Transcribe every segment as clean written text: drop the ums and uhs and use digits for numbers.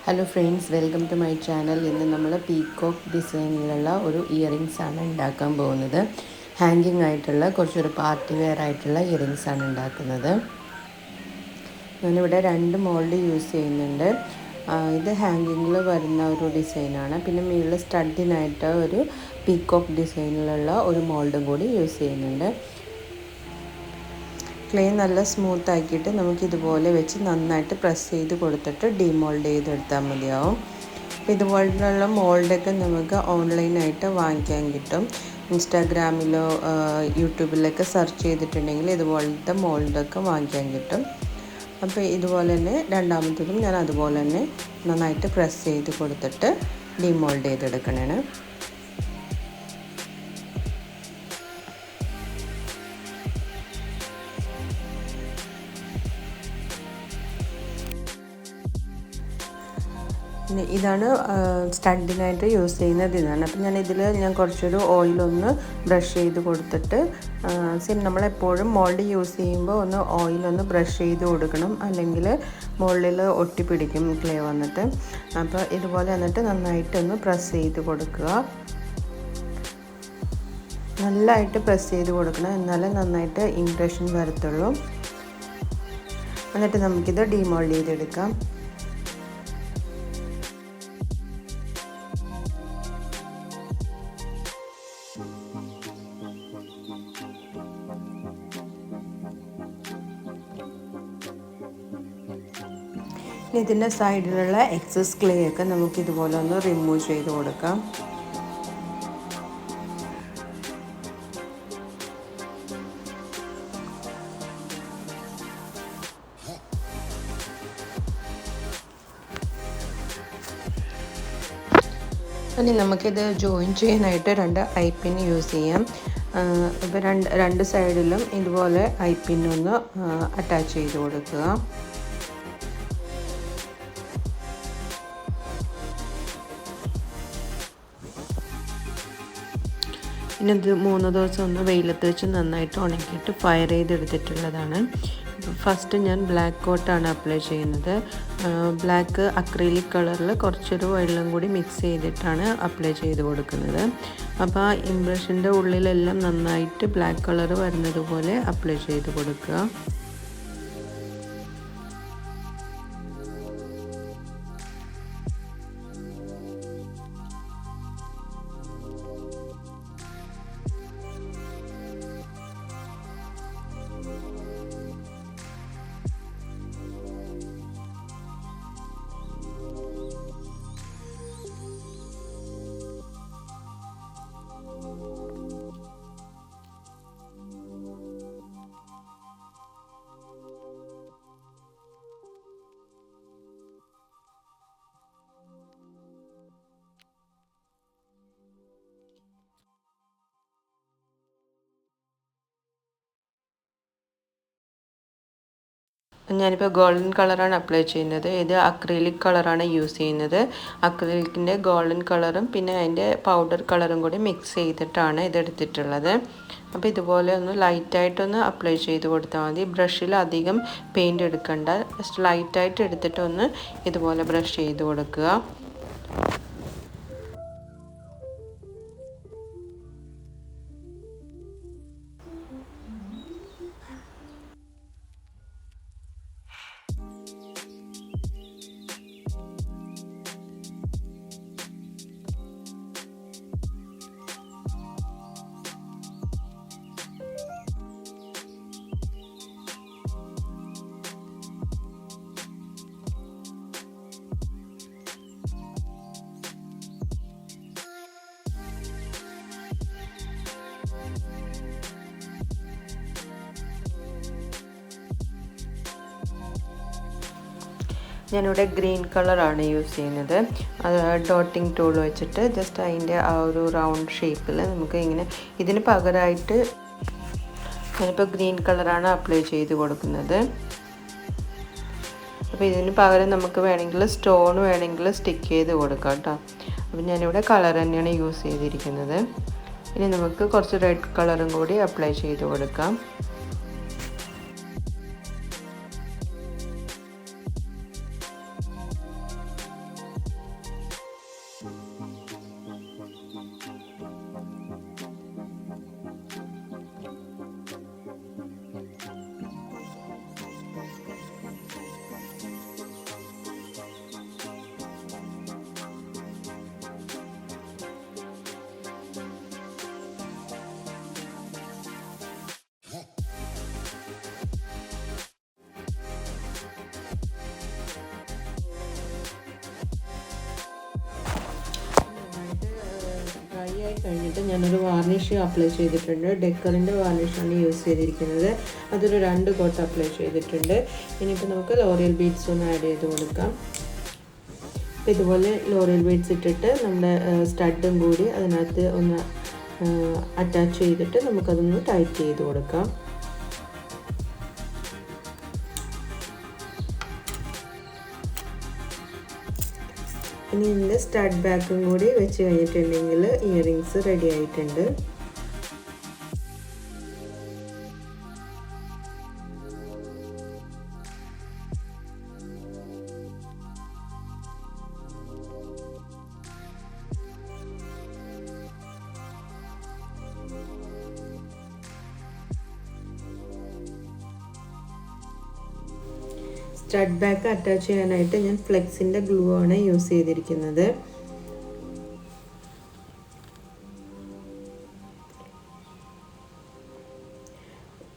Hello friends, welcome to my channel. ഇന്ന് നമ്മൾ peacock ഡിസൈനിലുള്ള ഒരു ഇയറിങ്സ് ആണ് ഉണ്ടാക്കാൻ പോകുന്നത്. ഹാങ്കിങ് ആയിട്ടുള്ള കുറച്ചൊരു പാർട്ടി വെയർ ആയിട്ടുള്ള ഇയറിങ്സ് ആണ് ഉണ്ടാക്കുന്നത്. ഞാനിവിടെ 2 മോൾഡ് യൂസ് ചെയ്യുന്നുണ്ട്. ഇത് ഹാങ്കിങ്ങിൽ വരുന്ന ഒരു ഡിസൈനാണ്. പിന്നെ മുകളിൽ സ്റ്റഡിനായിട്ട് ഒരു പീക്കോക്ക് ഡിസൈനിലുള്ള ഒരു മോൾഡും കൂടി യൂസ് ചെയ്യുന്നുണ്ട്. ക്ലേ നല്ല സ്മൂത്ത് ആക്കിയിട്ട് നമുക്കിതുപോലെ വെച്ച് നന്നായിട്ട് പ്രസ് ചെയ്ത് കൊടുത്തിട്ട് ഡീമോൾഡ് ചെയ്തെടുത്താൽ മതിയാവും. ഇതുപോലുള്ള മോൾഡൊക്കെ നമുക്ക് ഓൺലൈനായിട്ട് വാങ്ങിക്കാൻ കിട്ടും. ഇൻസ്റ്റാഗ്രാമിലോ യൂട്യൂബിലൊക്കെ സെർച്ച് ചെയ്തിട്ടുണ്ടെങ്കിൽ ഇതുപോലത്തെ മോൾഡൊക്കെ വാങ്ങിക്കാൻ കിട്ടും. അപ്പോൾ ഇതുപോലെ തന്നെ രണ്ടാമത്തതും ഞാൻ അതുപോലെ തന്നെ നന്നായിട്ട് പ്രസ് ചെയ്ത് കൊടുത്തിട്ട് ഡീമോൾഡ് ചെയ്തെടുക്കണേ. ഇതാണ് സ്റ്റഡിനായിട്ട് യൂസ് ചെയ്യുന്നത്. ഇതാണ്. അപ്പം ഞാൻ കുറച്ചൊരു ഓയിലൊന്ന് ബ്രഷ് ചെയ്ത് കൊടുത്തിട്ട് നമ്മളെപ്പോഴും മോൾഡ് യൂസ് ചെയ്യുമ്പോൾ ഒന്ന് ഓയിലൊന്ന് ബ്രഷ് ചെയ്ത് കൊടുക്കണം, അല്ലെങ്കിൽ മുകളിൽ ഒട്ടിപ്പിടിക്കും ക്ലേ വന്നിട്ട്. അപ്പോൾ ഇതുപോലെ എന്നിട്ട് നന്നായിട്ടൊന്ന് പ്രസ് ചെയ്ത് കൊടുക്കുക. നല്ലതായിട്ട് പ്രസ് ചെയ്ത് കൊടുക്കണം, എന്നാലേ നന്നായിട്ട് ഇംപ്രഷൻ വരത്തുള്ളൂ. എന്നിട്ട് നമുക്കിത് ഡീമോൾഡ് ചെയ്തെടുക്കാം. ഇതിൻ്റെ സൈഡിലുള്ള എക്സസ് ക്ലേ ഒക്കെ നമുക്കിതുപോലെ ഒന്ന് റിമൂവ് ചെയ്ത് കൊടുക്കാം. ഇനി നമുക്കിത് ജോയിൻ ചെയ്യാനായിട്ട് 2 ഐപ്പിൻ യൂസ് ചെയ്യാം. ഇപ്പോൾ രണ്ട് സൈഡിലും ഇതുപോലെ ഐപ്പിൻ ഒന്ന് അറ്റാച്ച് ചെയ്ത് കൊടുക്കുക. പിന്നെ ഇത് 3 ദിവസം ഒന്ന് വെയിലത്ത് വെച്ച് നന്നായിട്ട് ഉണക്കിയിട്ട് ഫയർ ചെയ്തെടുത്തിട്ടുള്ളതാണ്. ഫസ്റ്റ് ഞാൻ ബ്ലാക്ക് കോട്ടാണ് അപ്ലൈ ചെയ്യുന്നത്. ബ്ലാക്ക് അക്രിലിക് കളറിൽ കുറച്ചൊരു വെള്ളം കൂടി മിക്സ് ചെയ്തിട്ടാണ് അപ്ലൈ ചെയ്ത് കൊടുക്കുന്നത്. അപ്പോൾ ആ ഇംപ്രഷൻ്റെ ഉള്ളിലെല്ലാം നന്നായിട്ട് ബ്ലാക്ക് കളർ വരുന്നത് പോലെ അപ്ലൈ ചെയ്ത് കൊടുക്കുക. ഞാനിപ്പോൾ ഗോൾഡൻ കളറാണ് അപ്ലൈ ചെയ്യുന്നത്. ഇത് അക്രിലിക് കളറാണ് യൂസ് ചെയ്യുന്നത്. അക്രിലിക്കിൻ്റെ ഗോൾഡൻ കളറും പിന്നെ അതിൻ്റെ പൗഡർ കളറും കൂടി മിക്സ് ചെയ്തിട്ടാണ് ഇതെടുത്തിട്ടുള്ളത്. അപ്പോൾ ഇതുപോലെ ഒന്ന് ലൈറ്റായിട്ടൊന്ന് അപ്ലൈ ചെയ്ത് കൊടുത്താൽ മതി. ബ്രഷിൽ അധികം പെയിൻറ്റ് എടുക്കണ്ട, ജസ്റ്റ് ലൈറ്റായിട്ട് എടുത്തിട്ടൊന്ന് ഇതുപോലെ ബ്രഷ് ചെയ്ത് കൊടുക്കുക. ഞാനിവിടെ ഗ്രീൻ കളറാണ് യൂസ് ചെയ്യുന്നത്. അത് ഡോട്ടിങ് ടൂൾ വെച്ചിട്ട് ജസ്റ്റ് അതിൻ്റെ ആ ഒരു റൗണ്ട് ഷേപ്പിൽ നമുക്ക് ഇങ്ങനെ ഇതിന് പകരമായിട്ട് ഞാനിപ്പോൾ ഗ്രീൻ കളറാണ് അപ്ലൈ ചെയ്ത് കൊടുക്കുന്നത്. അപ്പോൾ ഇതിന് പകരം നമുക്ക് വേണമെങ്കിൽ സ്റ്റോൺ വേണമെങ്കിൽ സ്റ്റിക്ക് ചെയ്ത് കൊടുക്കാം കേട്ടോ. അപ്പോൾ ഞാനിവിടെ കളർ തന്നെയാണ് യൂസ് ചെയ്തിരിക്കുന്നത്. ഇനി നമുക്ക് കുറച്ച് റെഡ് കളറും കൂടി അപ്ലൈ ചെയ്ത് കൊടുക്കാം. കഴിഞ്ഞിട്ട് ഞാനൊരു വാർണിഷ് അപ്ലൈ ചെയ്തിട്ടുണ്ട്. ഡെക്കറിൻ്റെ വാർണിഷാണ് യൂസ് ചെയ്തിരിക്കുന്നത്. അതൊരു 2 കോട്ട് അപ്ലൈ ചെയ്തിട്ടുണ്ട്. ഇനിയിപ്പോൾ നമുക്ക് ലോറിയൽ ബീഡ്സ് ഒന്ന് ആഡ് ചെയ്ത് കൊടുക്കാം. അപ്പോൾ ഇതുപോലെ ലോറിയൽ ബീഡ്സ് ഇട്ടിട്ട് നമ്മുടെ സ്റ്റഡും കൂടി അതിനകത്ത് ഒന്ന് അറ്റാച്ച് ചെയ്തിട്ട് നമുക്കതൊന്ന് ടൈറ്റ് ചെയ്ത് കൊടുക്കാം. ഇനി ഇതിൻ്റെ സ്റ്റഡ് ബാക്കും കൂടി വെച്ച് കഴിഞ്ഞിട്ടുണ്ടെങ്കിൽ ഇയറിങ്സ് റെഡി ആയിട്ടുണ്ട്. സ്റ്റഡ് ബാക്ക് അറ്റാച്ച് ചെയ്യാനായിട്ട് ഞാൻ ഫ്ലെക്സിൻ്റെ ഗ്ലൂ ആണ് യൂസ് ചെയ്തിരിക്കുന്നത്.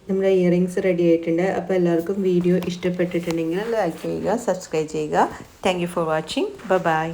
നമ്മുടെ ഇയറിങ്സ് റെഡി ആയിട്ടുണ്ട്. അപ്പോൾ എല്ലാവർക്കും വീഡിയോ ഇഷ്ടപ്പെട്ടിട്ടുണ്ടെങ്കിൽ ലൈക്ക് ചെയ്യുക, സബ്സ്ക്രൈബ് ചെയ്യുക. Thank you for watching. By.